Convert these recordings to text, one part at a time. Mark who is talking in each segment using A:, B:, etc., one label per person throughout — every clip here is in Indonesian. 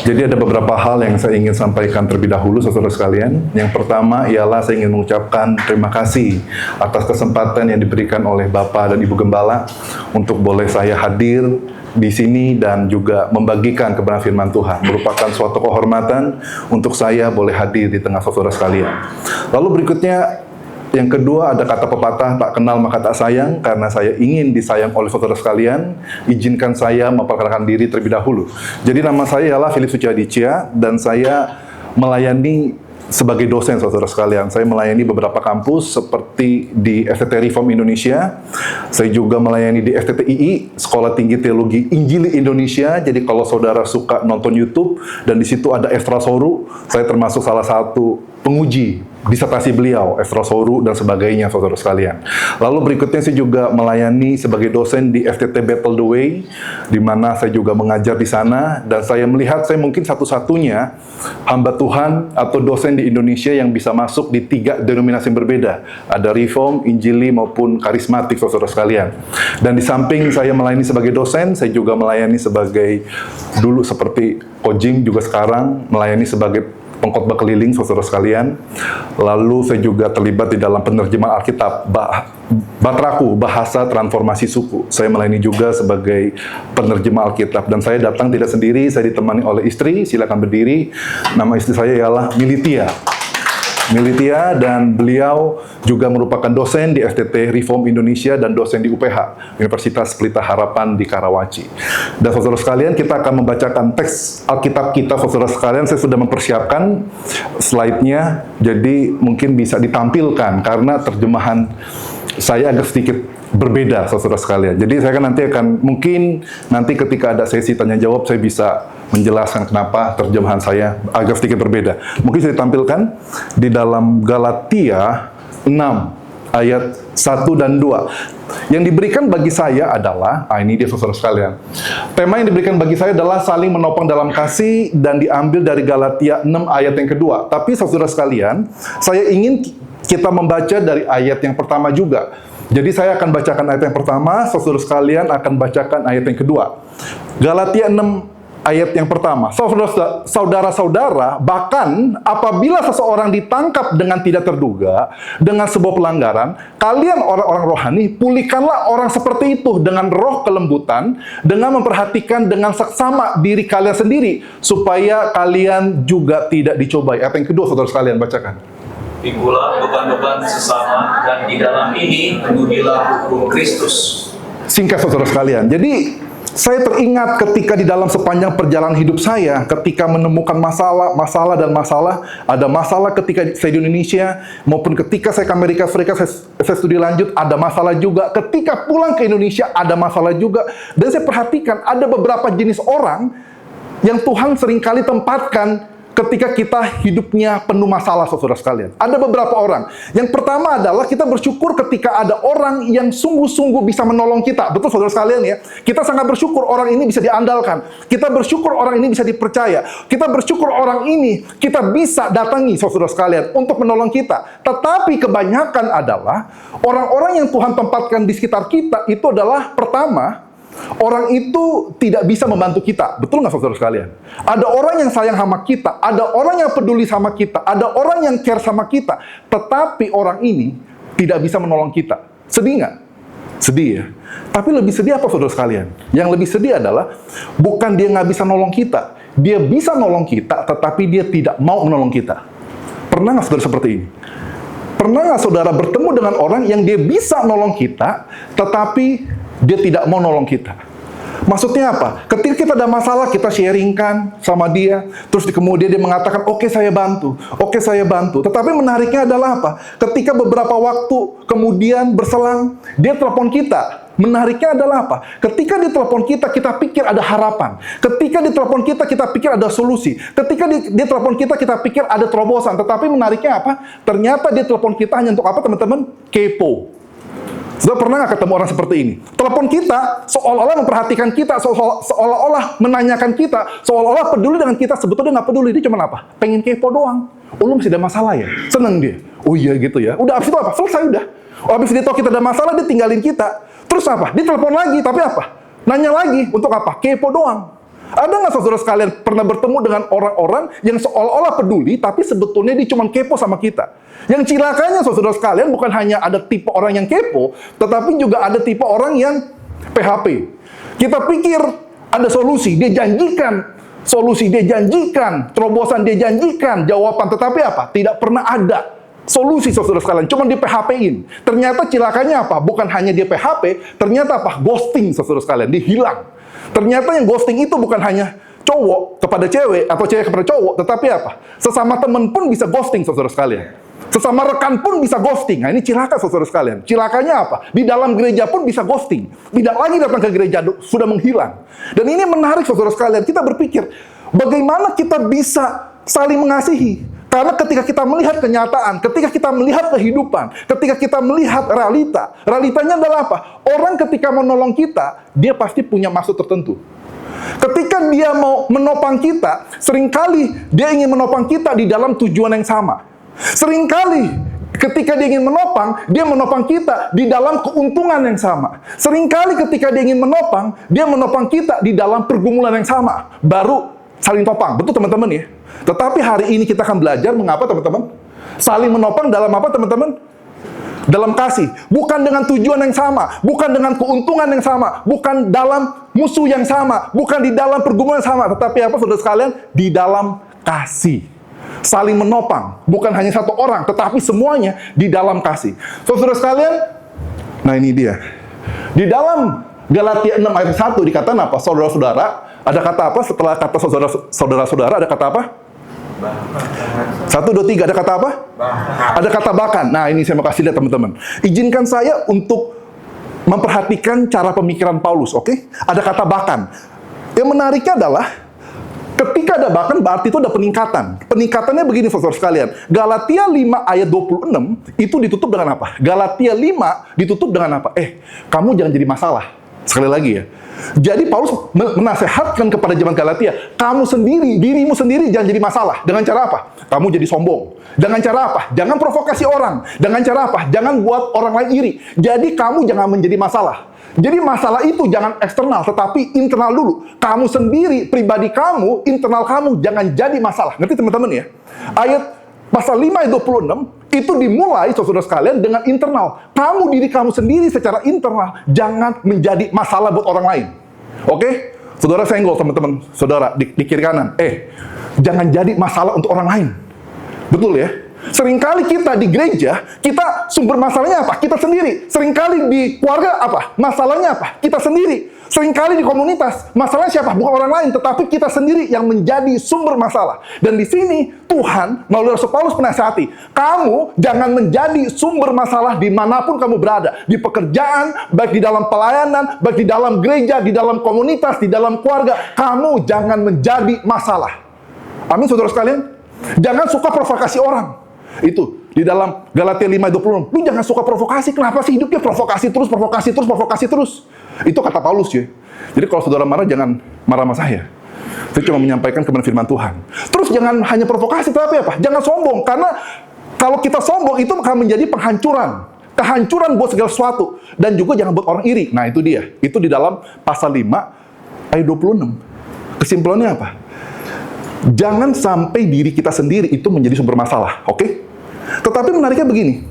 A: Jadi ada beberapa hal yang saya ingin sampaikan terlebih dahulu, saudara sekalian. Yang pertama ialah saya ingin mengucapkan terima kasih atas kesempatan yang diberikan oleh Bapak dan Ibu Gembala untuk boleh saya hadir di sini dan juga membagikan kebenaran firman Tuhan. Merupakan suatu kehormatan untuk saya boleh hadir di tengah saudara sekalian. Lalu berikutnya, yang kedua, ada kata pepatah, tak kenal maka tak sayang. Karena saya ingin disayang oleh saudara sekalian, izinkan saya memperkenalkan diri terlebih dahulu. Jadi nama saya ialah Philip Suciaditya dan saya melayani sebagai dosen, saudara sekalian. Saya melayani beberapa kampus seperti di FTT Reform Indonesia. Saya juga melayani di FTTII, Sekolah Tinggi Teologi Injili Indonesia. Jadi kalau saudara suka nonton YouTube dan di situ ada Estra Soru, saya termasuk salah satu penguji disertasi beliau, Estra Soru dan sebagainya, saudara sekalian. Lalu berikutnya saya juga melayani sebagai dosen di FTT Battle the Way, di mana saya juga mengajar di sana, dan saya melihat saya mungkin satu-satunya hamba Tuhan atau dosen di Indonesia yang bisa masuk di 3 denominasi yang berbeda. Ada Reform, Injili, maupun Karismatik, saudara sekalian. Dan di samping saya melayani sebagai dosen, saya juga melayani sebagai, dulu seperti coaching, juga sekarang melayani sebagai pengkhotbah keliling, saudara sekalian. Lalu saya juga terlibat di dalam penerjemahan Alkitab, Batraku, Bahasa Transformasi Suku. Saya melayani juga sebagai penerjemah Alkitab. Dan saya datang tidak sendiri, saya ditemani oleh istri, silakan berdiri. Nama istri saya ialah Militia, dan beliau juga merupakan dosen di FTT Reform Indonesia dan dosen di UPH, Universitas Pelita Harapan di Karawaci. Dan saudara sekalian, kita akan membacakan teks Alkitab kita, saudara sekalian. Saya sudah mempersiapkan slide-nya, jadi mungkin bisa ditampilkan karena terjemahan saya agak sedikit berbeda, saudara sekalian. Jadi saya akan mungkin nanti ketika ada sesi tanya jawab, saya bisa menjelaskan kenapa terjemahan saya agak sedikit berbeda. Mungkin saya tampilkan di dalam Galatia 6 ayat 1 dan 2. Yang diberikan bagi saya adalah, ini dia saudara sekalian. Tema yang diberikan bagi saya adalah saling menopang dalam kasih, dan diambil dari Galatia 6 ayat yang kedua. Tapi saudara sekalian, saya ingin kita membaca dari ayat yang pertama juga. Jadi saya akan bacakan ayat yang pertama, saudara sekalian akan bacakan ayat yang kedua. Galatia 6 ayat yang pertama. Saudara-saudara, bahkan apabila seseorang ditangkap dengan tidak terduga, dengan sebuah pelanggaran, kalian orang-orang rohani, pulihkanlah orang seperti itu dengan roh kelembutan, dengan memperhatikan dengan seksama diri kalian sendiri, supaya kalian juga tidak dicobai. Ayat yang kedua, saudara sekalian, bacakan.
B: Pikulah beban-beban sesama, dan di dalam ini penuhilah hukum Kristus.
A: Singkat, saudara sekalian. Jadi saya teringat ketika di dalam sepanjang perjalanan hidup saya, ketika menemukan masalah, ada masalah ketika saya di Indonesia, maupun ketika saya ke Amerika Serikat, saya studi lanjut, ada masalah juga. Ketika pulang ke Indonesia, ada masalah juga. Dan saya perhatikan, ada beberapa jenis orang yang Tuhan seringkali tempatkan ketika kita hidupnya penuh masalah, saudara sekalian. Ada beberapa orang. Yang pertama adalah kita bersyukur ketika ada orang yang sungguh-sungguh bisa menolong kita. Betul, saudara sekalian ya? Kita sangat bersyukur orang ini bisa diandalkan. Kita bersyukur orang ini bisa dipercaya. Kita bersyukur orang ini kita bisa datangi, saudara sekalian, untuk menolong kita. Tetapi kebanyakan adalah orang-orang yang Tuhan tempatkan di sekitar kita itu adalah, pertama, orang itu tidak bisa membantu kita. Betul nggak, saudara sekalian? Ada orang yang sayang sama kita, ada orang yang peduli sama kita, ada orang yang care sama kita, tetapi orang ini tidak bisa menolong kita. Sedih nggak? Sedih ya? Tapi lebih sedih apa, saudara sekalian? Yang lebih sedih adalah bukan dia nggak bisa nolong kita, dia bisa nolong kita, tetapi dia tidak mau menolong kita. Pernah nggak saudara seperti ini? Pernah nggak saudara bertemu dengan orang yang dia bisa nolong kita, tetapi dia tidak mau nolong kita? Maksudnya apa? Ketika kita ada masalah, kita sharingkan sama dia, terus kemudian dia mengatakan, oke, saya bantu. Tetapi menariknya adalah apa? Ketika beberapa waktu kemudian berselang, dia telepon kita. Menariknya adalah apa? Ketika dia telepon kita, kita pikir ada harapan. Ketika dia telepon kita, kita pikir ada solusi. Ketika dia telepon kita, kita pikir ada terobosan. Tetapi menariknya apa? Ternyata dia telepon kita hanya untuk apa, teman-teman? Kepo. Sudah pernah nggak ketemu orang seperti ini? Telepon kita, seolah-olah memperhatikan kita, seolah-olah menanyakan kita, seolah-olah peduli dengan kita, sebetulnya nggak peduli. Dia cuma apa? Pengen kepo doang. Oh, lu masih ada masalah ya? Seneng dia. Oh iya gitu ya. Udah, abis itu apa? Selesai udah. Abis dia tahu kita ada masalah, dia tinggalin kita. Terus apa? Dia telepon lagi, tapi apa? Nanya lagi, untuk apa? Kepo doang. Ada nggak saudara sekalian pernah bertemu dengan orang-orang yang seolah-olah peduli, tapi sebetulnya dia cuma kepo sama kita? Yang cilakanya saudara sekalian bukan hanya ada tipe orang yang kepo, tetapi juga ada tipe orang yang PHP. Kita pikir ada solusi, dia janjikan solusi, dia janjikan terobosan, dia janjikan jawaban, tetapi apa? Tidak pernah ada solusi saudara sekalian, cuma di PHP-in. Ternyata cilakanya apa? Bukan hanya dia PHP, ternyata apa? Ghosting saudara sekalian, dihilang. Ternyata yang ghosting itu bukan hanya cowok kepada cewek atau cewek kepada cowok, tetapi apa? Sesama teman pun bisa ghosting saudara sekalian. Sesama rekan pun bisa ghosting. Nah, ini cilaka saudara sekalian. Cilakanya apa? Di dalam gereja pun bisa ghosting. Tidak lagi datang ke gereja, sudah menghilang. Dan ini menarik saudara sekalian. Kita berpikir, bagaimana kita bisa saling mengasihi? Karena ketika kita melihat kenyataan, ketika kita melihat kehidupan, ketika kita melihat realitanya adalah apa? Orang ketika menolong kita, dia pasti punya maksud tertentu. Ketika dia mau menopang kita, seringkali dia ingin menopang kita di dalam tujuan yang sama. Seringkali ketika dia ingin menopang kita di dalam keuntungan yang sama. Seringkali ketika dia ingin menopang kita di dalam pergumulan yang sama. Baru saling topang. Betul teman-teman ya? Tetapi hari ini kita akan belajar mengapa teman-teman? Saling menopang dalam apa teman-teman? Dalam kasih. Bukan dengan tujuan yang sama. Bukan dengan keuntungan yang sama. Bukan dalam musuh yang sama. Bukan di dalam pergumulan yang sama. Tetapi apa saudara sekalian? Di dalam kasih. Saling menopang. Bukan hanya satu orang. Tetapi semuanya di dalam kasih. Saudara sekalian, nah ini dia. Di dalam Galatia 6 ayat 1 dikatakan apa? Saudara-saudara, ada kata apa? Setelah kata saudara-saudara, ada kata apa? 1, 2, 3, ada kata apa? Ada kata bahkan. Nah, ini saya mau kasih lihat teman-teman. Izinkan saya untuk memperhatikan cara pemikiran Paulus, oke? Ada kata bahkan. Yang menariknya adalah ketika ada bahkan berarti itu ada peningkatan. Peningkatannya begini saudara sekalian. Galatia 5 ayat 26 itu ditutup dengan apa? Galatia 5 ditutup dengan apa? Kamu jangan jadi masalah. Sekali lagi ya. Jadi Paulus menasehatkan kepada jemaat Galatia, kamu sendiri, dirimu sendiri jangan jadi masalah. Dengan cara apa? Kamu jadi sombong. Dengan cara apa? Jangan provokasi orang. Dengan cara apa? Jangan buat orang lain iri. Jadi kamu jangan menjadi masalah. Jadi masalah itu jangan eksternal, tetapi internal dulu. Kamu sendiri, pribadi kamu, internal kamu, jangan jadi masalah. Ngerti teman-teman ya? Ayat pasal 5 ayat 26, itu dimulai, saudara sekalian, dengan internal. Kamu, diri kamu sendiri secara internal, jangan menjadi masalah buat orang lain. Oke? Saudara senggol, teman-teman. Saudara, di kiri kanan. Jangan jadi masalah untuk orang lain. Betul ya? Seringkali kita di gereja, kita sumber masalahnya apa? Kita sendiri. Seringkali di keluarga apa? Masalahnya apa? Kita sendiri. Seringkali di komunitas, masalahnya siapa? Bukan orang lain, tetapi kita sendiri yang menjadi sumber masalah. Dan di sini Tuhan melalui Rasul Paulus menasihati, kamu jangan menjadi sumber masalah dimanapun kamu berada. Di pekerjaan, baik di dalam pelayanan, baik di dalam gereja, di dalam komunitas, di dalam keluarga. Kamu jangan menjadi masalah. Amin saudara sekalian. Jangan suka provokasi orang. Itu di dalam Galatia 5:26. Lu jangan suka provokasi. Kenapa sih hidupnya provokasi terus, provokasi terus, provokasi terus? Itu kata Paulus ya. Jadi kalau saudara marah, jangan marah sama saya. Saya cuma menyampaikan kebenaran firman Tuhan. Terus jangan hanya provokasi, tapi apa? Jangan sombong. Karena kalau kita sombong, itu akan menjadi penghancuran. Kehancuran buat segala sesuatu. Dan juga jangan buat orang iri. Nah itu dia. Itu di dalam pasal 5 ayat 26. Kesimpulannya apa? Jangan sampai diri kita sendiri itu menjadi sumber masalah. Oke? Tetapi menariknya begini.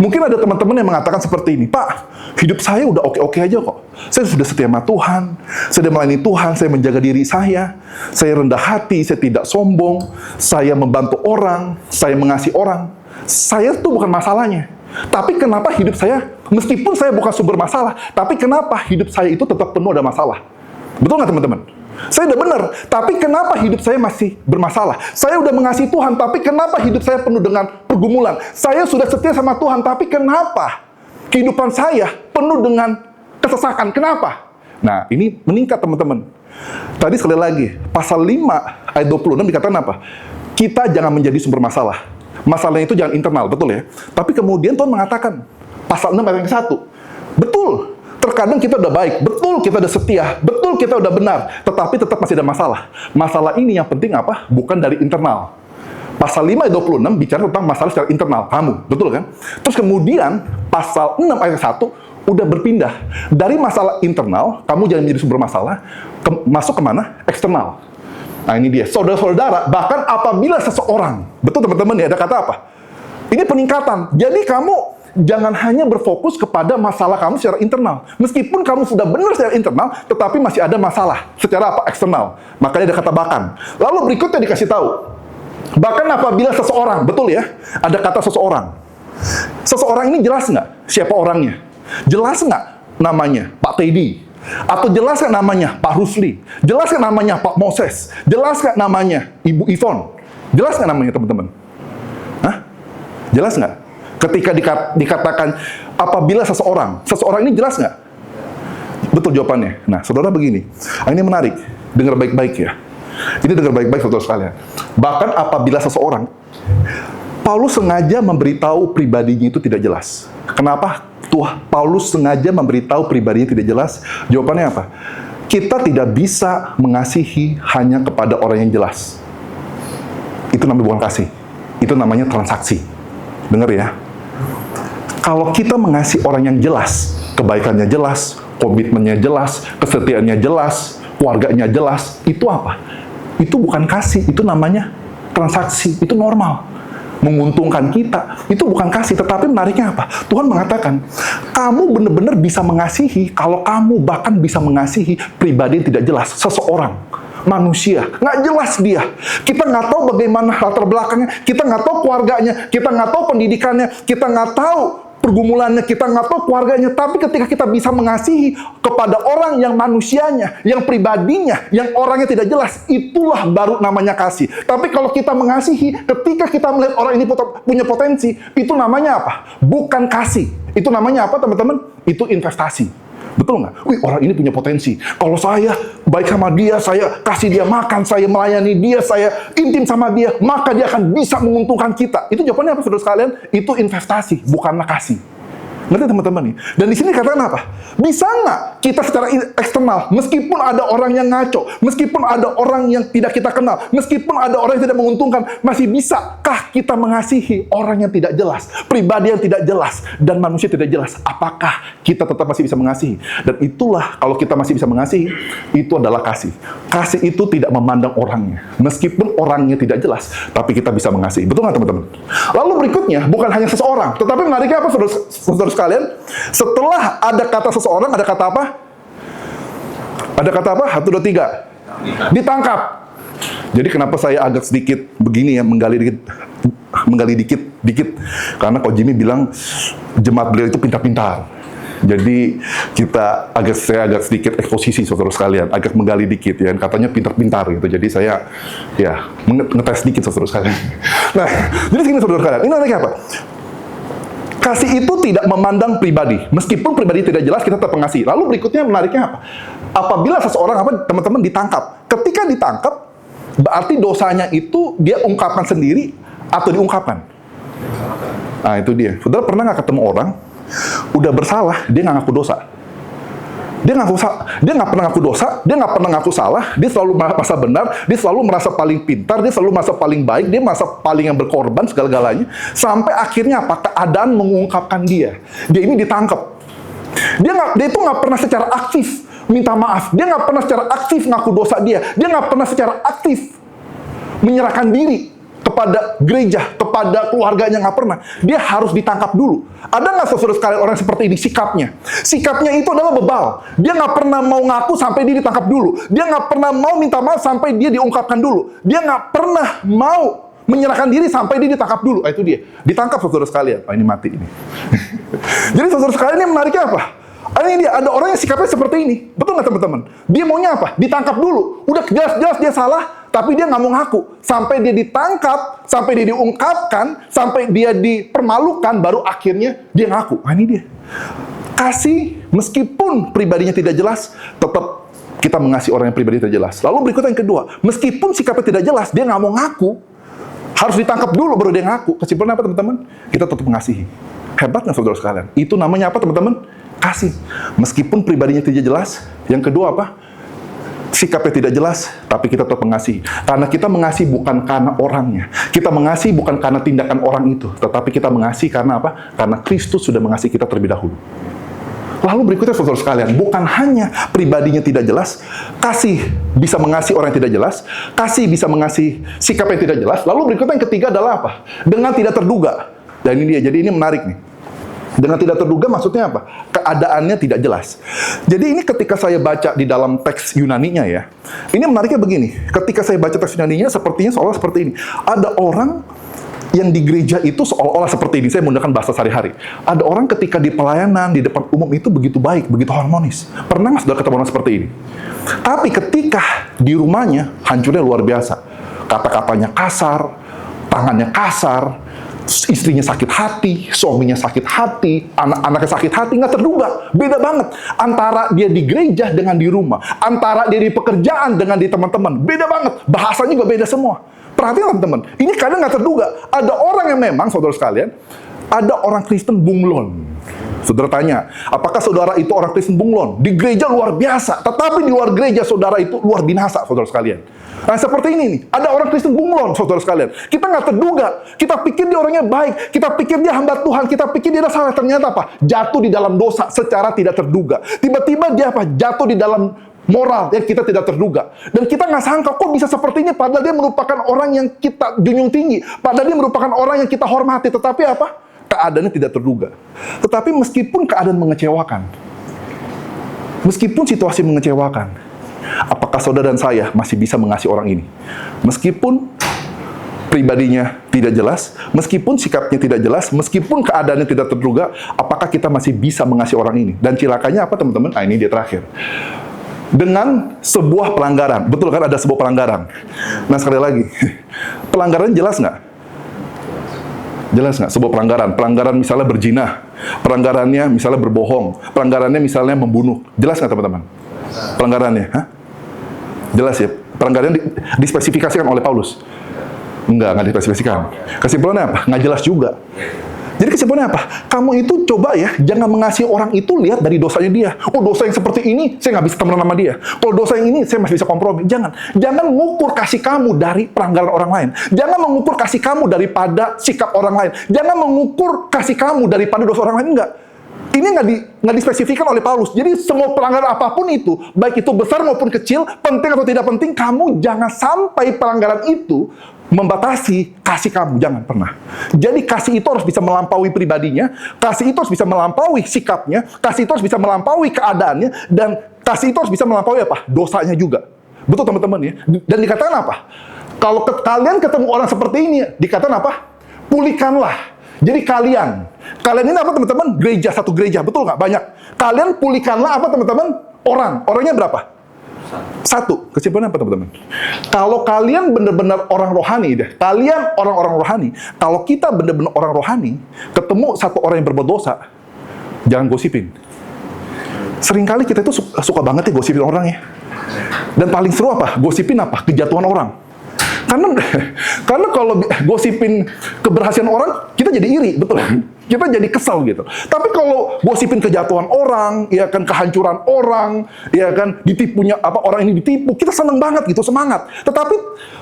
A: Mungkin ada teman-teman yang mengatakan seperti ini, Pak, hidup saya udah oke-oke aja kok. Saya sudah setia sama Tuhan, saya sudah melayani Tuhan, saya menjaga diri saya rendah hati, saya tidak sombong, saya membantu orang, saya mengasihi orang. Saya tuh bukan masalahnya. Tapi kenapa hidup saya, meskipun saya bukan sumber masalah, tapi kenapa hidup saya itu tetap penuh ada masalah? Betul nggak teman-teman? Saya udah benar, tapi kenapa hidup saya masih bermasalah? Saya udah mengasihi Tuhan, tapi kenapa hidup saya penuh dengan pergumulan? Saya sudah setia sama Tuhan, tapi kenapa kehidupan saya penuh dengan kesesakan? Kenapa? Nah, ini meningkat teman-teman. Tadi sekali lagi, pasal 5 ayat 26 dikatakan apa? Kita jangan menjadi sumber masalah. Masalahnya itu jangan internal, betul ya? Tapi kemudian Tuhan mengatakan, pasal 6 ayat 1, betul. Terkadang kita udah baik, betul kita udah setia, betul kita udah benar, tetapi tetap masih ada masalah. Masalah ini yang penting apa? Bukan dari internal. Pasal 5 ayat 26 bicara tentang masalah secara internal, kamu, betul kan? Terus kemudian pasal 6 ayat 1, udah berpindah dari masalah internal, kamu jangan menjadi sumber masalah, masuk kemana? Eksternal. Nah ini dia, saudara-saudara, bahkan apabila seseorang, betul teman-teman ya, ada kata apa? Ini peningkatan. Jadi kamu jangan hanya berfokus kepada masalah kamu secara internal. Meskipun kamu sudah benar secara internal, tetapi masih ada masalah secara apa? Eksternal. Makanya ada kata bahkan. Lalu berikutnya dikasih tahu, bahkan apabila seseorang, betul ya, ada kata seseorang. Seseorang ini jelas nggak siapa orangnya? Jelas nggak namanya Pak Teddy? Atau jelas nggak namanya Pak Rusli? Jelas nggak namanya Pak Moses? Jelas nggak namanya Ibu Ivon? Jelas nggak namanya teman-teman? Hah? Jelas nggak? Ketika dikatakan apabila seseorang ini jelas nggak? Betul jawabannya. Nah, saudara begini, ini menarik. Dengar baik-baik ya. Ini dengar baik-baik saudara sekalian. Bahkan apabila seseorang, Paulus sengaja memberitahu pribadinya itu tidak jelas. Kenapa? Paulus sengaja memberitahu pribadinya tidak jelas. Jawabannya apa? Kita tidak bisa mengasihi hanya kepada orang yang jelas. Itu namanya bukan kasih. Itu namanya transaksi. Dengar ya. Kalau kita mengasihi orang yang jelas, kebaikannya jelas, komitmennya jelas, kesetiaannya jelas, keluarganya jelas, itu apa? Itu bukan kasih, itu namanya transaksi, itu normal. Menguntungkan kita, itu bukan kasih, tetapi menariknya apa? Tuhan mengatakan, kamu benar-benar bisa mengasihi kalau kamu bahkan bisa mengasihi pribadi yang tidak jelas, seseorang, manusia, nggak jelas dia. Kita nggak tahu bagaimana latar belakangnya, kita nggak tahu keluarganya, kita nggak tahu pendidikannya, kita nggak tahu pergumulannya, kita nggak tahu keluarganya, tapi ketika kita bisa mengasihi kepada orang yang manusianya, yang pribadinya, yang orangnya tidak jelas, itulah baru namanya kasih. Tapi kalau kita mengasihi, ketika kita melihat orang ini punya potensi, itu namanya apa? Bukan kasih. Itu namanya apa teman-teman? Itu investasi. Betul nggak? Wih, orang ini punya potensi. Kalau saya baik sama dia, saya kasih dia makan, saya melayani dia, saya intim sama dia, maka dia akan bisa menguntungkan kita. Itu jawabannya apa, saudara sekalian? Itu investasi, bukanlah kasih. Ngerti teman-teman nih? Dan di sini katakan apa? Bisa nggak kita secara eksternal, meskipun ada orang yang ngaco, meskipun ada orang yang tidak kita kenal, meskipun ada orang yang tidak menguntungkan, masih bisakah kita mengasihi orang yang tidak jelas, pribadi yang tidak jelas, dan manusia tidak jelas? Apakah kita tetap masih bisa mengasihi? Dan itulah kalau kita masih bisa mengasihi, itu adalah kasih. Kasih itu tidak memandang orangnya, meskipun orangnya tidak jelas, tapi kita bisa mengasihi. Betul nggak teman-teman? Lalu berikutnya, bukan hanya seseorang, tetapi menariknya apa, saudara sekalian? Setelah ada kata seseorang, ada kata apa? Ada kata apa? 1, 2, 3. Ditangkap. Jadi kenapa saya agak sedikit begini ya, menggali dikit. Karena Ko Jimmy bilang jemaat beliau itu pintar-pintar. Jadi saya agak sedikit eksposisi saudara sekalian, agak menggali dikit ya. Katanya pintar-pintar gitu. Jadi saya ya ngetes dikit saudara sekalian. Nah, jadi segini saudara sekalian. Ini anaknya apa? Kasih itu tidak memandang pribadi. Meskipun pribadi tidak jelas, kita tetap mengasihi. Lalu berikutnya menariknya apa? Apabila seseorang teman-teman ditangkap. Ketika ditangkap, berarti dosanya itu dia ungkapkan sendiri atau diungkapkan? Nah itu dia. Saudara pernah nggak ketemu orang, udah bersalah, dia nggak ngaku dosa? Dia nggak pernah ngaku dosa, dia nggak pernah ngaku salah, dia selalu merasa benar, dia selalu merasa paling pintar, dia selalu merasa paling baik, dia merasa paling yang berkorban segala-galanya, sampai akhirnya apa? Keadaan mengungkapkan dia ini ditangkap. Dia itu nggak pernah secara aktif minta maaf, dia nggak pernah secara aktif ngaku dosa dia nggak pernah secara aktif menyerahkan diri kepada gereja, kepada keluarganya, nggak pernah. Dia harus ditangkap dulu. Ada nggak saudara sekalian orang seperti ini sikapnya? Sikapnya itu adalah bebal. Dia nggak pernah mau ngaku sampai dia ditangkap dulu. Dia nggak pernah mau minta maaf sampai dia diungkapkan dulu. Dia nggak pernah mau menyerahkan diri sampai dia ditangkap dulu. Itu dia. Ditangkap saudara sekalian. Ini mati ini. Jadi saudara sekalian, yang menariknya apa? Ini dia, ada orang yang sikapnya seperti ini. Betul nggak teman-teman? Dia maunya apa? Ditangkap dulu. Udah jelas-jelas dia salah, tapi dia nggak mau ngaku. Sampai dia ditangkap, sampai dia diungkapkan, sampai dia dipermalukan, baru akhirnya dia ngaku. Ini dia. Kasih, meskipun pribadinya tidak jelas, tetap kita mengasihi orang yang pribadinya tidak jelas. Lalu berikutnya yang kedua, meskipun sikapnya tidak jelas, dia nggak mau ngaku, harus ditangkap dulu baru dia ngaku. Kesimpulan apa teman-teman? Kita tetap mengasihi. Hebat nggak saudara sekalian? Itu namanya apa teman-teman? Kasih. Meskipun pribadinya tidak jelas. Yang kedua apa? Sikapnya tidak jelas, tapi kita tetap mengasihi. Karena kita mengasihi bukan karena orangnya. Kita mengasihi bukan karena tindakan orang itu. Tetapi kita mengasihi karena apa? Karena Kristus sudah mengasihi kita terlebih dahulu. Lalu berikutnya saudara sekalian, bukan hanya pribadinya tidak jelas, kasih bisa mengasihi orang yang tidak jelas, kasih bisa mengasihi sikap yang tidak jelas. Lalu berikutnya yang ketiga adalah apa? Dengan tidak terduga. Dan ini dia, jadi ini menarik nih. Dengan tidak terduga maksudnya apa? Keadaannya tidak jelas. Jadi ini ketika saya baca di dalam teks Yunaninya ya, ini menariknya begini. Ketika saya baca teks Yunaninya, sepertinya seolah seperti ini. Ada orang yang di gereja itu seolah-olah seperti ini. Saya menggunakan bahasa sehari-hari. Ada orang ketika di pelayanan, di depan umum itu begitu baik, begitu harmonis. Pernah nggak saudara ketemu orang seperti ini? Tapi ketika di rumahnya, hancurnya luar biasa. Kata-katanya kasar, tangannya kasar, istrinya sakit hati, suaminya sakit hati, anak-anaknya sakit hati, nggak terduga. Beda banget. Antara dia di gereja dengan di rumah. Antara dia di pekerjaan dengan di teman-teman. Beda banget. Bahasanya juga beda semua. Perhatikan teman-teman, ini kadang nggak terduga. Ada orang yang memang, saudara sekalian, ada orang Kristen bunglon. Saudara tanya, apakah saudara itu orang Kristen bunglon? Di gereja luar biasa, tetapi di luar gereja saudara itu luar binasa, saudara sekalian. Nah, seperti ini nih, ada orang Kristen bunglon, saudara sekalian. Kita nggak terduga, kita pikir dia orangnya baik, kita pikir dia hamba Tuhan, kita pikir dia salah. Ternyata apa? Jatuh di dalam dosa secara tidak terduga. Tiba-tiba dia apa? Jatuh di dalam moral yang kita tidak terduga. Dan kita nggak sangka kok bisa seperti ini, padahal dia merupakan orang yang kita junjung tinggi. Padahal dia merupakan orang yang kita hormati. Tetapi apa? Keadaannya tidak terduga. Tetapi meskipun keadaan mengecewakan, meskipun situasi mengecewakan, apakah saudara dan saya masih bisa mengasihi orang ini? Meskipun pribadinya tidak jelas, meskipun sikapnya tidak jelas, meskipun keadaannya tidak terduga, apakah kita masih bisa mengasihi orang ini? Dan cilakanya apa teman-teman? Nah, ini dia terakhir. Dengan sebuah pelanggaran. Betul kan ada sebuah pelanggaran? Nah, sekali lagi, pelanggaran jelas nggak? Jelas nggak? Sebuah pelanggaran. Pelanggaran misalnya berzina. Pelanggarannya misalnya berbohong. Pelanggarannya misalnya membunuh. Jelas nggak teman-teman? Pelanggarannya. Hah? Jelas ya? Pelanggarannya dispesifikasikan oleh Paulus? Nggak dispesifikasikan. Kesimpulannya apa? Nggak jelas juga. Jadi kesimpulannya apa? Kamu itu coba ya, jangan mengasihi orang itu lihat dari dosanya dia. Oh, dosa yang seperti ini, saya nggak bisa temenan sama dia. Kalau dosa yang ini, saya masih bisa kompromi. Jangan. Jangan mengukur kasih kamu dari pelanggaran orang lain. Jangan mengukur kasih kamu daripada sikap orang lain. Jangan mengukur kasih kamu daripada dosa orang lain. Enggak. Ini nggak dispesifikkan oleh Paulus. Jadi semua pelanggaran apapun itu, baik itu besar maupun kecil, penting atau tidak penting, kamu jangan sampai pelanggaran itu membatasi kasih kamu, jangan pernah. Jadi kasih itu harus bisa melampaui pribadinya, kasih itu harus bisa melampaui sikapnya, kasih itu harus bisa melampaui keadaannya, dan kasih itu harus bisa melampaui apa? Dosanya juga. Betul teman-teman ya? Dan dikatakan apa? Kalau kalian ketemu orang seperti ini, dikatakan apa? Pulihkanlah. Jadi kalian ini apa teman-teman? Gereja, satu gereja, betul nggak? Banyak. Kalian pulihkanlah apa teman-teman? Orangnya berapa? Satu. Kesimpulannya apa teman-teman? Kalau kalian benar-benar orang rohani deh, kalian orang-orang rohani, kalau kita benar-benar orang rohani, ketemu satu orang yang berbuat dosa, jangan gosipin. Seringkali kita itu suka banget ya gosipin orang ya. Dan paling seru apa? Gosipin apa? Kejatuhan orang. Karena kalau gosipin keberhasilan orang, kita jadi iri, betul. Kita jadi kesal gitu. Tapi kalau gosipin kejatuhan orang, ya kan, kehancuran orang, ya kan, ditipunya apa, orang ini ditipu, kita senang banget gitu, semangat. Tetapi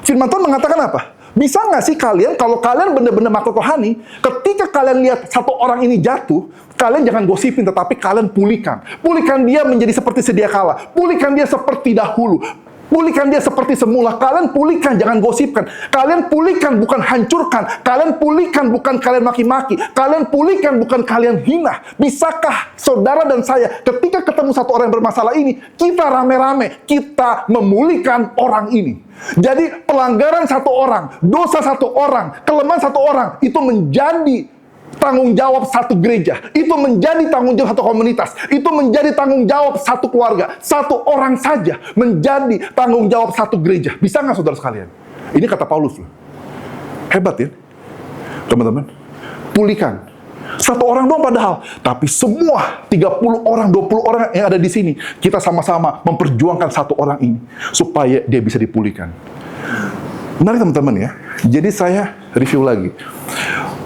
A: firman Tuhan mengatakan apa? Bisa nggak sih kalian, kalau kalian benar-benar makhluk rohani, ketika kalian lihat satu orang ini jatuh, kalian jangan gosipin, tetapi kalian pulihkan. Pulihkan dia menjadi seperti sedia kala. Pulihkan dia seperti dahulu. Pulihkan dia seperti semula. Kalian pulihkan, jangan gosipkan. Kalian pulihkan, bukan hancurkan. Kalian pulihkan, bukan kalian maki-maki. Kalian pulihkan, bukan kalian hina. Bisakah saudara dan saya, ketika ketemu satu orang yang bermasalah ini, kita rame-rame, kita memulihkan orang ini. Jadi pelanggaran satu orang, dosa satu orang, kelemahan satu orang, itu menjadi tanggung jawab satu gereja, itu menjadi tanggung jawab satu komunitas, itu menjadi tanggung jawab satu keluarga, satu orang saja menjadi tanggung jawab satu gereja. Bisa nggak saudara sekalian? Ini kata Paulus loh. Hebat ya, teman-teman. Pulihkan. Satu orang doang padahal, tapi semua 30 orang, 20 orang yang ada di sini, kita sama-sama memperjuangkan satu orang ini supaya dia bisa dipulihkan. Menarik teman-teman ya. Jadi saya review lagi.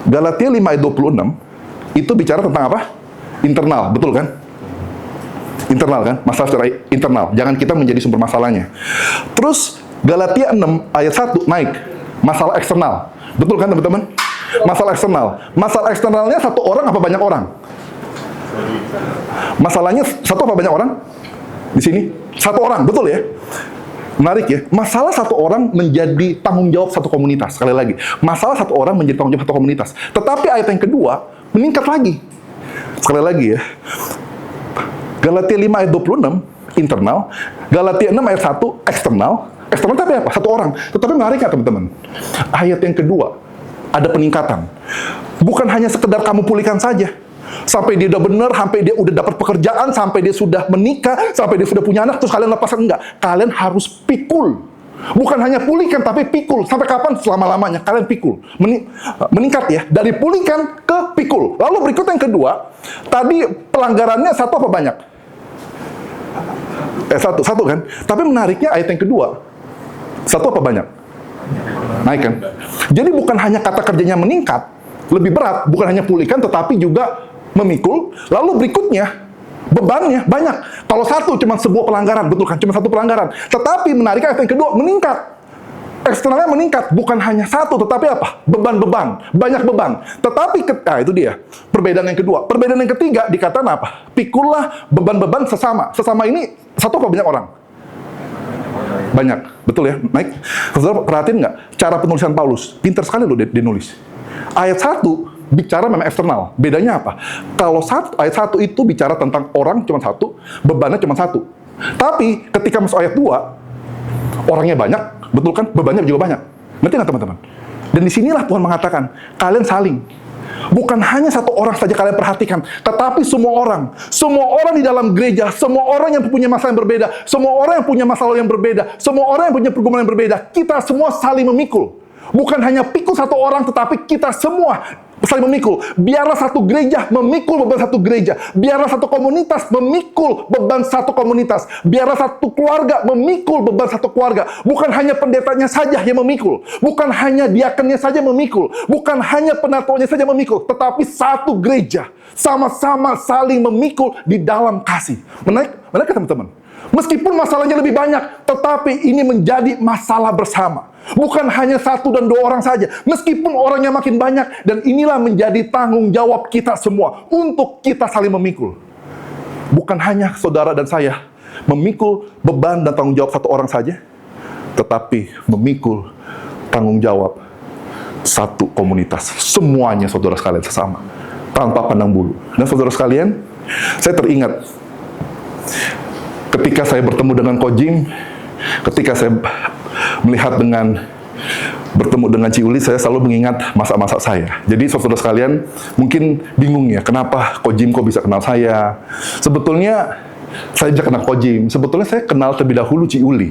A: Galatia 5 ayat 26 itu bicara tentang apa? Internal, betul kan? Internal kan? Masalah secara internal. Jangan kita menjadi sumber masalahnya. Terus Galatia 6 ayat 1 naik. Masalah eksternal. Betul kan teman-teman? Masalah eksternal. Masalah eksternalnya satu orang apa banyak orang? Masalahnya satu apa banyak orang? Di sini? Satu orang, betul ya? Menarik ya, masalah satu orang menjadi tanggung jawab satu komunitas. Sekali lagi, masalah satu orang menjadi tanggung jawab satu komunitas. Tetapi ayat yang kedua, meningkat lagi. Sekali lagi ya, Galatia 5 ayat 26, internal. Galatia 6 ayat 1, eksternal. Eksternal tapi apa? Satu orang. Tetapi menarik nggak teman-teman? Ayat yang kedua, ada peningkatan. Bukan hanya sekedar kamu pulihkan saja. Sampai dia udah benar, sampai dia udah dapat pekerjaan, sampai dia sudah menikah, sampai dia sudah punya anak, terus kalian lepaskan. Enggak. Kalian harus pikul. Bukan hanya pulihkan, tapi pikul. Sampai kapan? Selama-lamanya. Kalian pikul. Meningkat ya. Dari pulihkan ke pikul. Lalu berikut yang kedua. Tadi pelanggarannya satu apa banyak? Satu kan? Tapi menariknya ayat yang kedua. Satu apa banyak? Naik kan? Jadi bukan hanya kata kerjanya meningkat, lebih berat. Bukan hanya pulihkan, tetapi juga memikul. Lalu berikutnya, bebannya banyak. Kalau satu cuma sebuah pelanggaran, betul kan? Cuma satu pelanggaran. Tetapi menarik ayat yang kedua, meningkat. Eksternalnya meningkat, bukan hanya satu, tetapi apa? Beban-beban, banyak beban. Tetapi, itu dia, perbedaan yang kedua. Perbedaan yang ketiga, dikatakan apa? Pikullah beban-beban sesama. Sesama ini, satu apa banyak orang? Banyak, betul ya? Naik. Saudara perhatiin nggak? Cara penulisan Paulus, pintar sekali loh dia nulis. Ayat 1, bicara memang eksternal. Bedanya apa? Kalau ayat 1 itu bicara tentang orang cuma satu, bebannya cuma satu. Tapi ketika masuk ayat 2, orangnya banyak, betul kan? Bebannya juga banyak. Ngerti nggak teman-teman? Dan disinilah Tuhan mengatakan, kalian saling. Bukan hanya satu orang saja kalian perhatikan, tetapi semua orang. Semua orang di dalam gereja, semua orang yang punya masalah yang berbeda, semua orang yang punya masalah yang berbeda, semua orang yang punya pergumulan yang berbeda. Kita semua saling memikul. Bukan hanya pikul satu orang, tetapi kita semua saling memikul. Biarlah satu gereja memikul beban satu gereja. Biarlah satu komunitas memikul beban satu komunitas. Biarlah satu keluarga memikul beban satu keluarga. Bukan hanya pendetanya saja yang memikul. Bukan hanya diakennya saja memikul. Bukan hanya penataunya saja memikul. Tetapi satu gereja sama-sama saling memikul di dalam kasih. Menarik teman-teman? Meskipun masalahnya lebih banyak, tetapi ini menjadi masalah bersama. Bukan hanya satu dan dua orang saja. Meskipun orangnya makin banyak, dan inilah menjadi tanggung jawab kita semua untuk kita saling memikul. Bukan hanya saudara dan saya memikul beban dan tanggung jawab satu orang saja, tetapi memikul tanggung jawab satu komunitas. Semuanya saudara sekalian sesama, tanpa pandang bulu. Dan saudara sekalian, saya teringat ketika saya bertemu dengan Kojim, ketika saya bertemu dengan Ci Uli, saya selalu mengingat masa-masa saya. Jadi saudara sekalian mungkin bingung ya, kenapa Kojim kok bisa kenal saya? Sebetulnya saya bisa kenal Kojim. Sebetulnya saya kenal terlebih dahulu Ci Uli.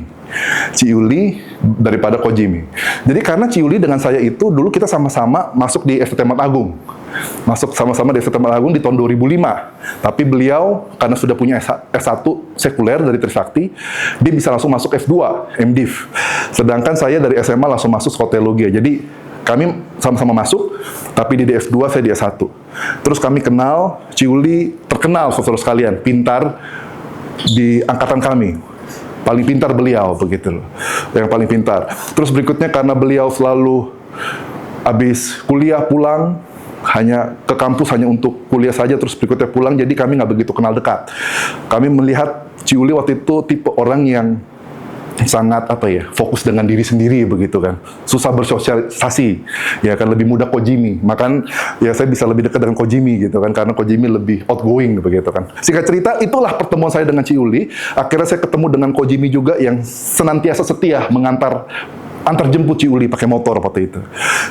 A: Ci Uli daripada Kojim. Jadi karena Ci Uli dengan saya itu dulu kita sama-sama masuk di STT Mat Agung. Masuk sama-sama di STT Mat Agung di tahun 2005. Tapi beliau karena sudah punya S1 sekuler dari Trisakti, dia bisa langsung masuk S2, MDiv. Sedangkan saya dari SMA langsung masuk psikologi. Jadi kami sama-sama masuk, tapi di S2, saya di S1. Terus kami kenal, Ci Uli terkenal saudara sekalian, pintar di angkatan kami. Paling pintar beliau, begitu loh. Yang paling pintar. Terus berikutnya karena beliau selalu habis kuliah pulang, hanya ke kampus hanya untuk kuliah saja, terus berikutnya pulang, jadi kami nggak begitu kenal dekat. Kami melihat Ci Uli waktu itu tipe orang yang sangat fokus dengan diri sendiri begitu kan, susah bersosialisasi, ya kan, lebih mudah Kojimi. Makan ya saya bisa lebih dekat dengan Kojimi gitu kan, karena Kojimi lebih outgoing begitu kan. Singkat cerita, itulah pertemuan saya dengan Ci Uli. Akhirnya saya ketemu dengan Kojimi juga yang senantiasa setia antar jemput Ci Uli pakai motor waktu itu.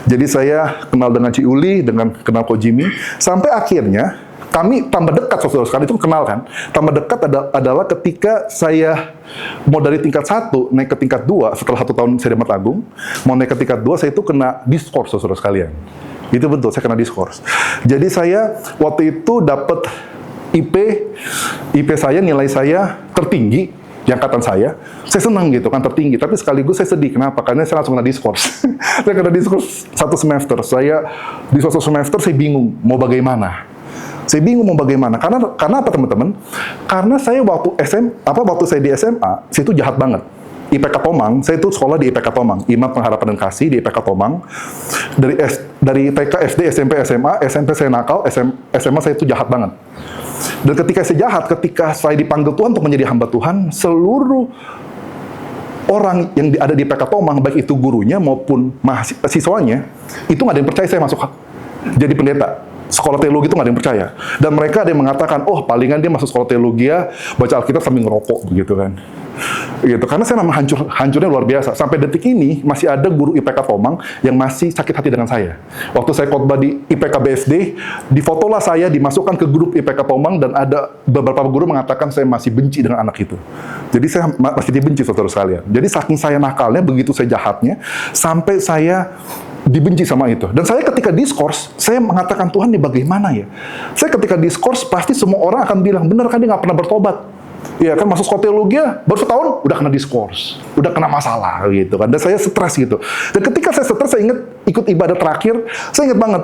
A: Jadi saya kenal dengan Ci Uli, dengan kenal Kojimi, sampai akhirnya kami tambah dekat, saudara sekalian, itu kenal kan. Tambah dekat adalah ketika saya mau dari tingkat 1 naik ke tingkat 2, setelah 1 tahun saya di Mat Agung, mau naik ke tingkat 2, saya itu kena diskors, saudara sekalian. Itu betul, saya kena diskors. Jadi saya waktu itu dapat IP saya, nilai saya tertinggi di angkatan saya senang gitu kan, tertinggi. Tapi sekaligus saya sedih, kenapa? Karena saya langsung kena diskors. Saya kena diskors 1 semester. Saya di 1 semester saya bingung mau bagaimana. Karena apa teman-teman? Karena saya waktu saya di SMA, saya itu jahat banget. IPK Tomang, saya itu sekolah di IPK Tomang, Imam Pengharapan dan Kasih di IPK Tomang. Dari TK, SD, SMP, SMA, SMP saya nakal, SMA saya itu jahat banget. Dan ketika saya jahat, ketika saya dipanggil Tuhan untuk menjadi hamba Tuhan, seluruh orang yang ada di PK Tomang, baik itu gurunya maupun mahasiswanya, itu nggak ada yang percaya saya masuk jadi pendeta. Sekolah teologi itu nggak ada yang percaya. Dan mereka ada yang mengatakan, oh palingan dia masuk sekolah teologi ya, baca Alkitab sambil ngerokok, begitu kan. Gitu. Karena saya memang hancurnya luar biasa. Sampai detik ini, masih ada guru IPK Tomang yang masih sakit hati dengan saya. Waktu saya khotbah di IPK BSD, difotolah saya, dimasukkan ke grup IPK Tomang, dan ada beberapa guru mengatakan saya masih benci dengan anak itu. Jadi saya masih dibenci, saudara sekalian. Jadi saking saya nakalnya, begitu saya jahatnya, sampai saya dibenci sama itu. Dan saya ketika diskors, saya mengatakan, Tuhan ini bagaimana ya? Saya ketika diskors, pasti semua orang akan bilang, benar kan dia nggak pernah bertobat. Ya kan, masuk sekolah teologi ya, baru setahun udah kena diskors, udah kena masalah gitu kan. Dan saya stres gitu. Dan ketika saya stres, saya ingat ikut ibadah terakhir, saya ingat banget.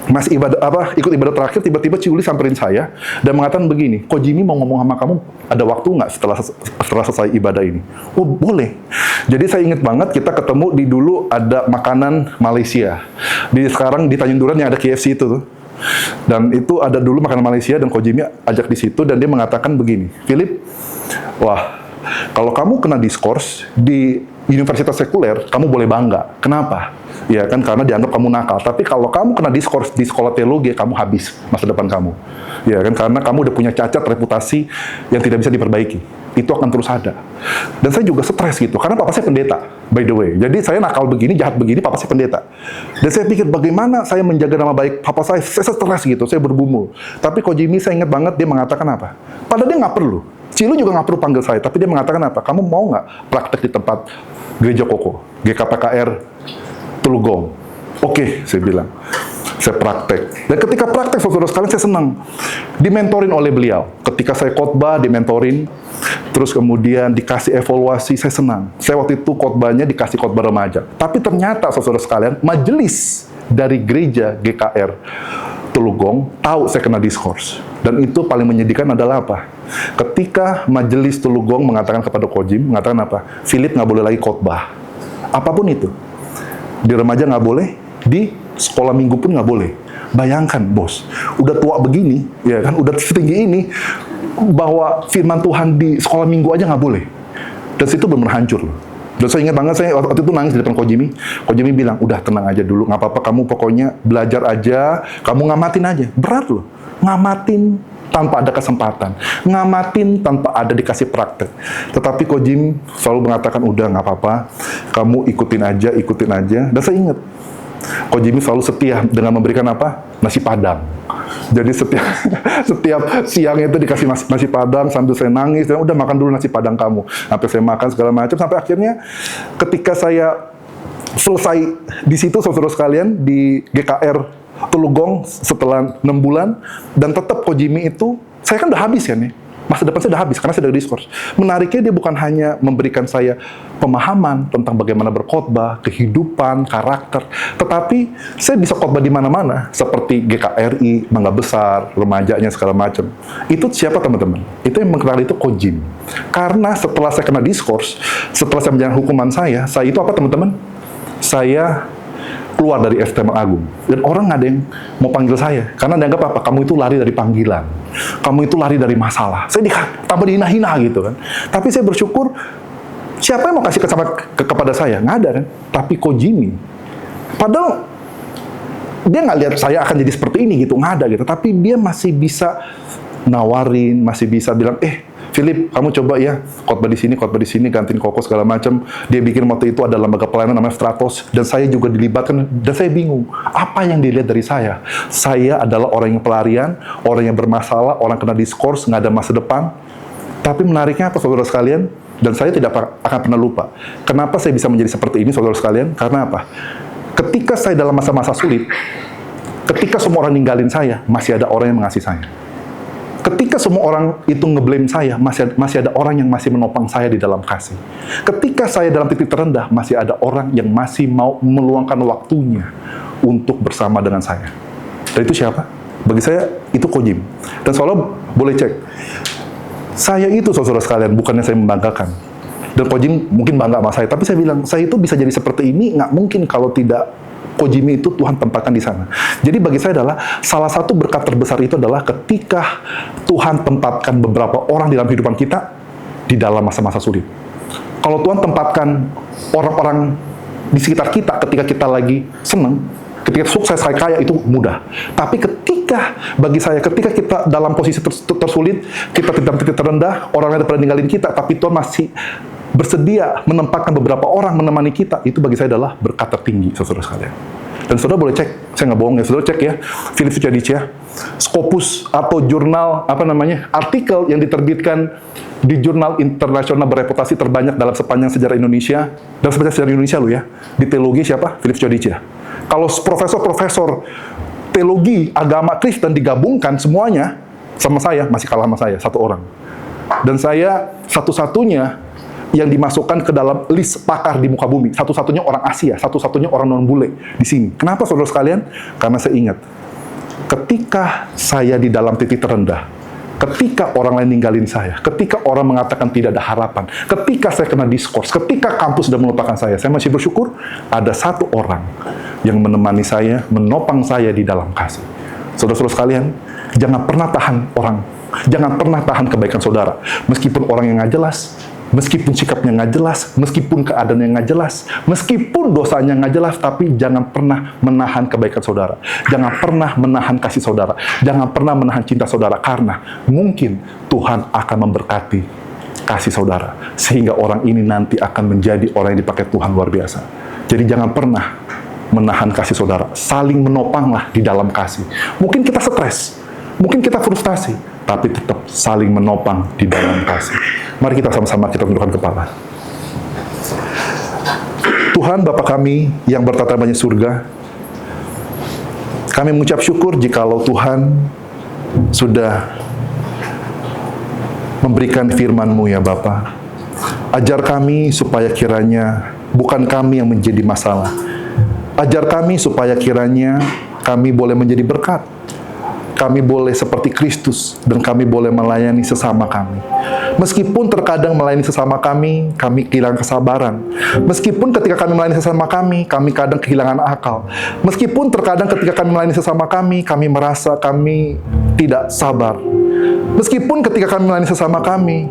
A: Masih ikut ibadah terakhir, tiba-tiba Ciuli samperin saya dan mengatakan begini, Ko Jimmy mau ngomong sama kamu, ada waktu nggak setelah selesai ibadah ini? Oh boleh. Jadi saya ingat banget, kita ketemu di dulu ada makanan Malaysia. Sekarang di Tanjung Duren yang ada KFC itu tuh. Dan itu ada dulu makanan Malaysia, dan Ko Jimmy ajak di situ, dan dia mengatakan begini, Philip, wah, kalau kamu kena diskors di universitas sekuler, kamu boleh bangga. Kenapa? Ya kan, karena dianggap kamu nakal. Tapi kalau kamu kena diskors di sekolah teologi, kamu habis masa depan kamu. Ya kan, karena kamu udah punya cacat reputasi yang tidak bisa diperbaiki. Itu akan terus ada. Dan saya juga stres gitu, karena papa saya pendeta, by the way. Jadi saya nakal begini, jahat begini, papa saya pendeta. Dan saya pikir, bagaimana saya menjaga nama baik papa saya stres gitu, saya bergumul. Tapi Ko Jimmy, saya ingat banget, dia mengatakan apa? Padahal dia nggak perlu. Cilu juga nggak perlu panggil saya, tapi dia mengatakan apa? Kamu mau nggak praktek di tempat gereja Koko, GKPKR Tulugong? Oke, saya bilang. Saya praktek. Dan ketika praktek, saudara sekalian, saya senang. Dimentorin oleh beliau. Ketika saya khotbah, dimentorin. Terus kemudian dikasih evaluasi, saya senang. Saya waktu itu khotbahnya dikasih khotbah remaja. Tapi ternyata, saudara sekalian, majelis dari gereja GKR Tulugong tahu saya kena diskors. Dan itu paling menyedihkan adalah apa? Ketika majelis Tulugong mengatakan kepada Ko Jim, mengatakan apa? Philip nggak boleh lagi khotbah. Apapun itu. Di remaja nggak boleh, di sekolah minggu pun nggak boleh. Bayangkan, bos, udah tua begini, ya kan, udah setinggi ini, bahwa firman Tuhan di sekolah minggu aja nggak boleh. Dan situ benar-benar hancur loh. Dan saya ingat banget, saya waktu itu nangis di depan Ko Jimmy. Ko Jimmy bilang, udah tenang aja dulu, nggak apa-apa, kamu pokoknya belajar aja, kamu ngamatin aja. Berat loh, ngamatin tanpa ada kesempatan, ngamatin tanpa ada dikasih praktek. Tetapi Ko Jimmy selalu mengatakan, udah nggak apa-apa, kamu ikutin aja. Dan saya ingat, Ko Jimmy selalu setia dengan memberikan apa? Nasi Padang. Jadi setiap siang itu dikasih nasi Padang, sambil saya nangis, dan udah makan dulu nasi Padang kamu. Sampai saya makan segala macam, sampai akhirnya ketika saya selesai di situ, saudara sekalian, di GKR Tulugong setelah 6 bulan, dan tetap Ko Jimmy itu, saya kan udah habis ya nih. Masa depan saya udah habis, karena saya udah diskors. Menariknya, dia bukan hanya memberikan saya pemahaman tentang bagaimana berkhotbah, kehidupan, karakter, tetapi saya bisa khotbah di mana-mana, seperti GKRI, Mangga Besar, remajanya, segala macam. Itu siapa, teman-teman? Itu yang mengenal itu Ko Jim. Karena setelah saya kena diskors, setelah saya menjalani hukuman saya itu apa, teman-teman? Saya keluar dari STM Agung. Dan orang nggak ada yang mau panggil saya. Karena dianggap apa? Kamu itu lari dari panggilan. Kamu itu lari dari masalah. Saya tambah dihina-hina gitu kan. Tapi saya bersyukur, siapa yang mau kasih kepada saya? Nggak ada kan. Tapi Ko Jimmy, padahal dia nggak lihat saya akan jadi seperti ini gitu. Nggak ada gitu. Tapi dia masih bisa nawarin, masih bisa bilang, Philip, kamu coba ya khotbah di sini, gantiin Koko segala macam. Dia bikin waktu itu ada lembaga pelayanan namanya Stratos, dan saya juga dilibatkan, dan saya bingung apa yang dilihat dari saya. Saya adalah orang yang pelarian, orang yang bermasalah, orang kena diskors, nggak ada masa depan. Tapi menariknya apa, saudara sekalian? Dan saya tidak akan pernah lupa. Kenapa saya bisa menjadi seperti ini, saudara sekalian? Karena apa? Ketika saya dalam masa-masa sulit, ketika semua orang ninggalin saya, masih ada orang yang mengasihi saya. Ketika semua orang itu ngeblame saya, masih ada orang yang masih menopang saya di dalam kasih. Ketika saya dalam titik terendah, masih ada orang yang masih mau meluangkan waktunya untuk bersama dengan saya. Dan itu siapa? Bagi saya, itu Ko Jim. Dan soalnya boleh cek. Saya itu, saudara sekalian, bukannya saya membanggakan. Dan Ko Jim mungkin bangga sama saya, tapi saya bilang, saya itu bisa jadi seperti ini, nggak mungkin kalau tidak Kojimi itu Tuhan tempatkan di sana. Jadi bagi saya adalah salah satu berkat terbesar itu adalah ketika Tuhan tempatkan beberapa orang di dalam kehidupan kita di dalam masa-masa sulit. Kalau Tuhan tempatkan orang-orang di sekitar kita ketika kita lagi senang, ketika sukses, kaya itu mudah. Tapi bagi saya, ketika kita dalam posisi tersulit, kita dalam titik terendah, orang lain pada ninggalin kita, tapi Tuhan masih bersedia menempatkan beberapa orang menemani kita, itu bagi saya adalah berkat tertinggi, saudara sekalian. Dan saudara boleh cek, saya nggak bohong ya, saudara cek ya, Philip Suciadicia, Scopus atau jurnal, artikel yang diterbitkan di jurnal internasional bereputasi terbanyak dalam sepanjang sejarah Indonesia, dalam sepanjang sejarah Indonesia loh ya, di teologi siapa? Philip Suciadicia. Kalau profesor-profesor teologi agama Kristen digabungkan semuanya sama saya, masih kalah sama saya, satu orang. Dan saya satu-satunya yang dimasukkan ke dalam list pakar di muka bumi. Satu-satunya orang Asia, satu-satunya orang non-bule di sini. Kenapa saudara sekalian? Karena saya ingat, ketika saya di dalam titik terendah, ketika orang lain ninggalin saya, ketika orang mengatakan tidak ada harapan, ketika saya kena diskors, ketika kampus sudah melupakan saya masih bersyukur ada satu orang yang menemani saya, menopang saya di dalam kasih. Saudara-saudara sekalian, jangan pernah tahan orang, jangan pernah tahan kebaikan saudara, meskipun orang yang nggak jelas, meskipun sikapnya nggak jelas, meskipun keadaannya nggak jelas, meskipun dosanya nggak jelas, tapi jangan pernah menahan kebaikan saudara. Jangan pernah menahan kasih saudara. Jangan pernah menahan cinta saudara, karena mungkin Tuhan akan memberkati kasih saudara, sehingga orang ini nanti akan menjadi orang yang dipakai Tuhan luar biasa. Jadi jangan pernah menahan kasih saudara. Saling menopanglah di dalam kasih. Mungkin kita stres, mungkin kita frustasi, tapi tetap saling menopang di dalam kasih. Mari kita sama-sama kita tundukkan kepala. Tuhan Bapa kami yang bertata di surga, kami mengucap syukur jikalau Tuhan sudah memberikan firman-Mu ya Bapa. Ajar kami supaya kiranya bukan kami yang menjadi masalah. Ajar kami supaya kiranya kami boleh menjadi berkat. Kami boleh seperti Kristus, dan kami boleh melayani sesama kami. Meskipun terkadang melayani sesama kami kehilangan kesabaran. Meskipun ketika kami melayani sesama kami kadang kehilangan akal. Meskipun terkadang ketika kami melayani sesama kami merasa kami tidak sabar. Meskipun ketika kami melayani sesama kami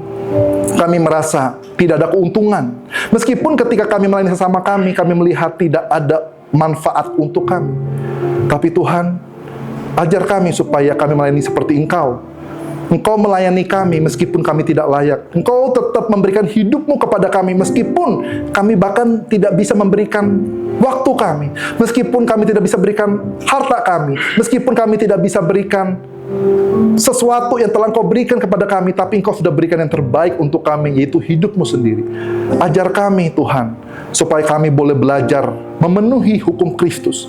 A: merasa tidak ada keuntungan. Meskipun ketika kami melayani sesama kami melihat tidak ada manfaat untuk kami. Tapi Tuhan, ajar kami supaya kami melayani seperti Engkau. Engkau melayani kami meskipun kami tidak layak. Engkau tetap memberikan hidup-Mu kepada kami meskipun kami bahkan tidak bisa memberikan waktu kami. Meskipun kami tidak bisa berikan harta kami. Meskipun kami tidak bisa berikan sesuatu yang telah Engkau berikan kepada kami, tapi Engkau sudah berikan yang terbaik untuk kami, yaitu hidup-Mu sendiri. Ajar kami Tuhan, supaya kami boleh belajar memenuhi hukum Kristus,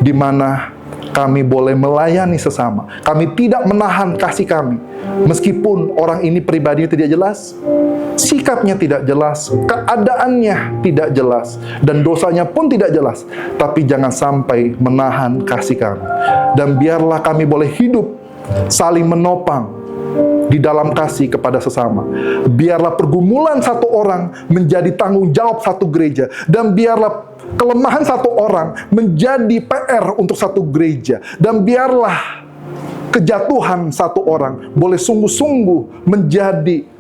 A: di mana kami boleh melayani sesama. Kami tidak menahan kasih kami, meskipun orang ini pribadinya tidak jelas, sikapnya tidak jelas, keadaannya tidak jelas, dan dosanya pun tidak jelas. Tapi jangan sampai menahan kasih kami. Dan biarlah kami boleh hidup saling menopang di dalam kasih kepada sesama. Biarlah pergumulan satu orang menjadi tanggung jawab satu gereja, dan biarlah kelemahan satu orang menjadi PR untuk satu gereja, dan biarlah kejatuhan satu orang boleh sungguh-sungguh menjadi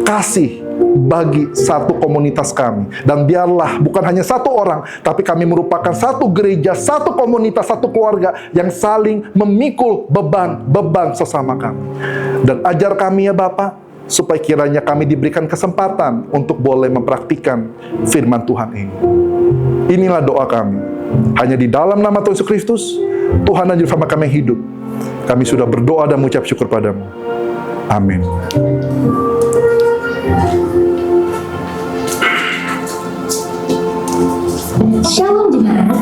A: kasih bagi satu komunitas kami. Dan biarlah bukan hanya satu orang, tapi kami merupakan satu gereja, satu komunitas, satu keluarga yang saling memikul beban sesama kami. Dan ajar kami ya Bapa, supaya kiranya kami diberikan kesempatan untuk boleh mempraktikkan firman Tuhan ini. Inilah doa kami. Hanya di dalam nama Tuhan Yesus Kristus, Tuhan dan Juru Selamat kami yang hidup, kami sudah berdoa dan mengucap syukur padamu. Amin.
C: Shalom jemaat.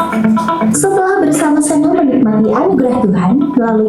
C: Setelah bersama-sama menikmati anugerah Tuhan melalui